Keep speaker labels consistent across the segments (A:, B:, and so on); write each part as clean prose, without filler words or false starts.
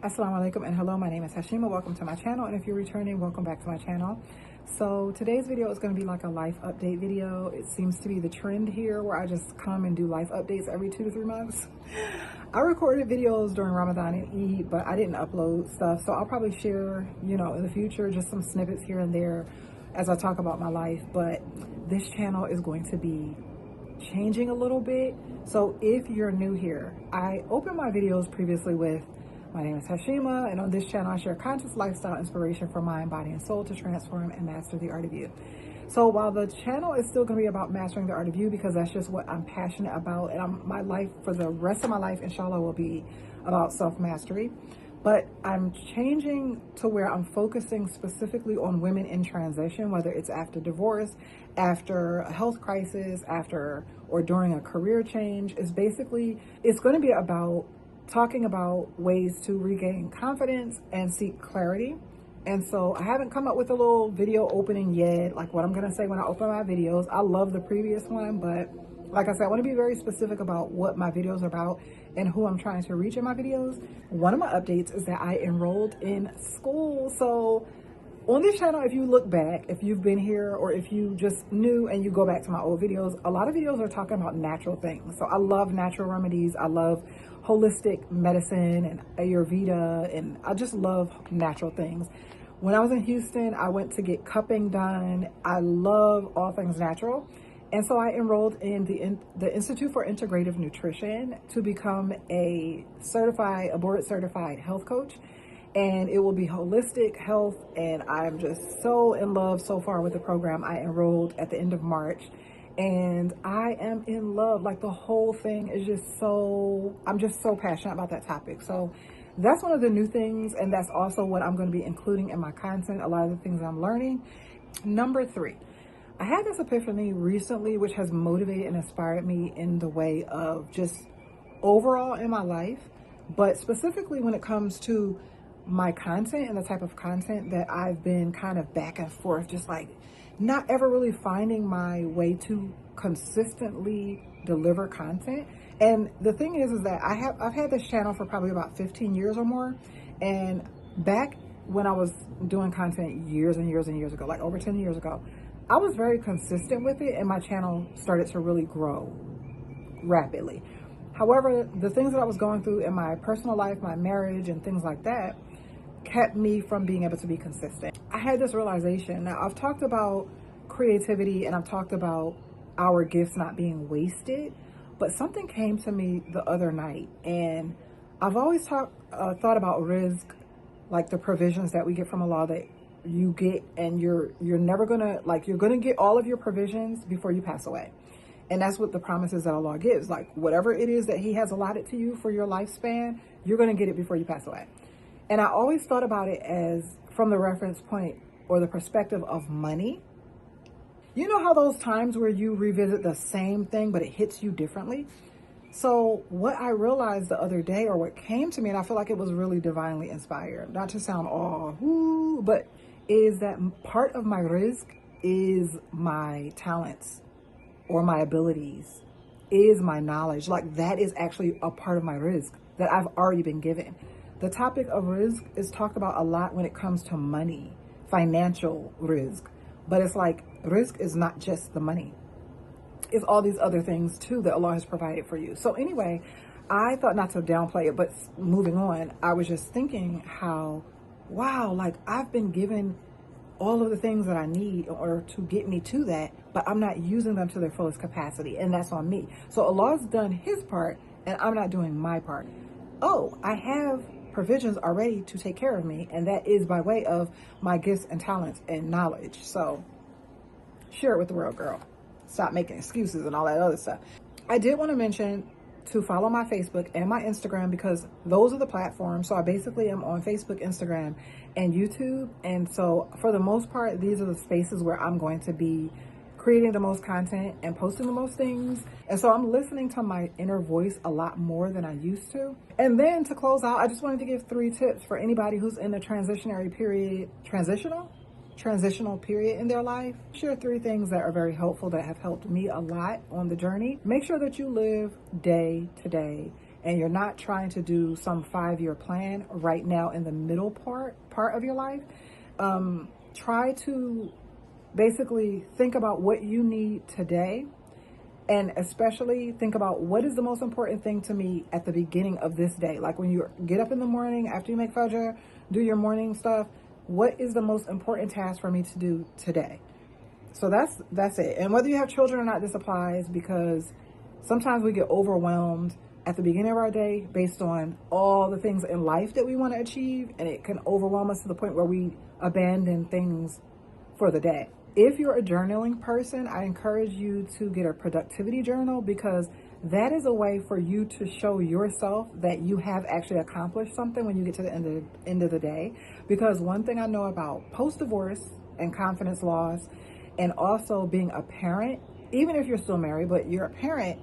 A: Assalamu alaikum and hello, my name is Hashima. Welcome to my channel, and if you're returning, welcome back to my channel. So today's video is going to be like a life update video. It seems to be the trend here where I just come and do life updates every 2 to 3 months. I recorded videos during Ramadan and Eid, but I didn't upload stuff, so I'll probably share, in the future, just some snippets here and there as I talk about my life. But this channel is going to be changing a little bit. So if you're new here, I opened my videos previously with my name is Hashima, and on this channel I share conscious lifestyle inspiration for mind, body, and soul to transform and master the art of you. So while the channel is still going to be about mastering the art of you, because that's just what I'm passionate about, and my life for the rest of my life, inshallah, will be about self-mastery. But I'm changing to where I'm focusing specifically on women in transition, whether it's after divorce, after a health crisis, after or during a career change. It's going to be about talking about ways to regain confidence and seek clarity. And so I haven't come up with a little video opening yet, like what I'm going to say when I open my videos. I love the previous one, but like I said, I want to be very specific about what my videos are about and who I'm trying to reach in my videos. One of my updates is that I enrolled in school. So on this channel, if you look back, if you've been here or if you just knew and you go back to my old videos, a lot of videos are talking about natural things. So I love natural remedies. I love holistic medicine and Ayurveda, and I just love natural things. When I was in Houston, I went to get cupping done. I love all things natural. And so I enrolled in the Institute for Integrative Nutrition to become a board certified health coach. And it will be holistic health. And I'm just so in love so far with the program. I enrolled at the end of March. And I am in love. Like, the whole thing is I'm just so passionate about that topic. So that's one of the new things. And that's also what I'm going to be including in my content, a lot of the things I'm learning. Number 3, I had this epiphany recently, which has motivated and inspired me in the way of just overall in my life, but specifically when it comes to my content and the type of content that I've been kind of back and forth, just like not ever really finding my way to consistently deliver content. And the thing is that I've had this channel for probably about 15 years or more. And back when I was doing content years and years and years ago, like over 10 years ago, I was very consistent with it and my channel started to really grow rapidly. However, the things that I was going through in my personal life, my marriage and things like that, kept me from being able to be consistent. I had this realization. Now, I've talked about creativity and I've talked about our gifts not being wasted, but something came to me the other night, and I've always thought about rizq, like the provisions that we get from Allah that you get, and you're never gonna, like, you're gonna get all of your provisions before you pass away. And that's what the promises that Allah gives. Like, whatever it is that He has allotted to you for your lifespan, you're gonna get it before you pass away. And I always thought about it as from the reference point or the perspective of money. You know how those times where you revisit the same thing, but it hits you differently? So what I realized the other day, or what came to me, and I feel like it was really divinely inspired, not to sound all whoo, but is that part of my rizq is my talents or my abilities, is my knowledge. Like, that is actually a part of my rizq that I've already been given. The topic of rizq is talked about a lot when it comes to money, financial rizq. But it's like, rizq is not just the money. It's all these other things too that Allah has provided for you. So anyway, I thought not to downplay it, but moving on, I was just thinking how, wow, like I've been given all of the things that I need in order to get me to that, but I'm not using them to their fullest capacity. And that's on me. So Allah's done His part and I'm not doing my part. Oh, I have provisions already to take care of me, and that is by way of my gifts and talents and knowledge. So share it with the world, girl. Stop making excuses and all that other stuff. I did want to mention to follow my Facebook and my Instagram, because those are the platforms. So I basically am on Facebook, Instagram, and YouTube. And so for the most part, these are the spaces where I'm going to be creating the most content and posting the most things. And so I'm listening to my inner voice a lot more than I used to. And then to close out, I just wanted to give 3 tips for anybody who's in the transitional period in their life. Share 3 things that are very helpful, that have helped me a lot on the journey. Make sure that you live day to day and you're not trying to do some 5-year plan right now in the middle part of your life, try to basically think about what you need today, and especially think about what is the most important thing to me at the beginning of this day. Like when you get up in the morning, after you make fajr, do your morning stuff, what is the most important task for me to do today? So that's it. And whether you have children or not, this applies, because sometimes we get overwhelmed at the beginning of our day based on all the things in life that we want to achieve, and it can overwhelm us to the point where we abandon things for the day. If you're a journaling person, I encourage you to get a productivity journal, because that is a way for you to show yourself that you have actually accomplished something when you get to the end of the day. Because one thing I know about post-divorce and confidence loss, and also being a parent, even if you're still married, but you're a parent,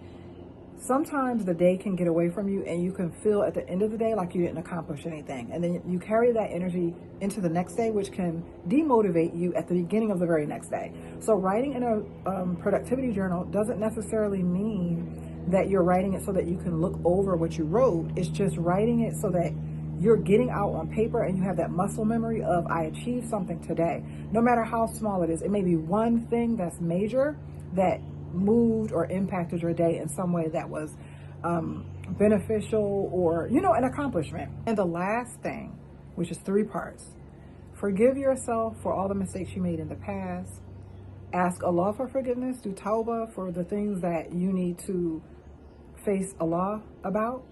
A: sometimes the day can get away from you, and you can feel at the end of the day like you didn't accomplish anything. And then you carry that energy into the next day, which can demotivate you at the beginning of the very next day. So writing in a productivity journal doesn't necessarily mean that you're writing it so that you can look over what you wrote. It's just writing it so that you're getting out on paper and you have that muscle memory of, I achieved something today. No matter how small it is, it may be one thing that's major that moved or impacted your day in some way that was beneficial, or, you know, an accomplishment. And the last thing, which is 3 parts: forgive yourself for all the mistakes you made in the past. Ask Allah for forgiveness. Do tawbah for the things that you need to face Allah about.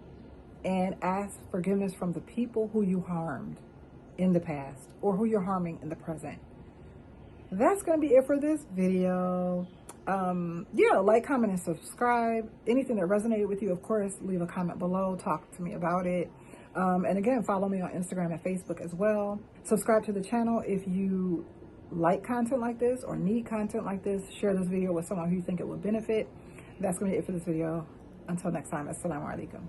A: And ask forgiveness from the people who you harmed in the past, or who you're harming in the present. That's going to be it for this video. Yeah, like, comment, and subscribe. Anything that resonated with you, of course, leave a comment below. Talk to me about it. And again, follow me on Instagram and Facebook as well. Subscribe to the channel if you like content like this or need content like this. Share this video with someone who you think it would benefit. That's going to be it for this video. Until next time, assalamu alaikum.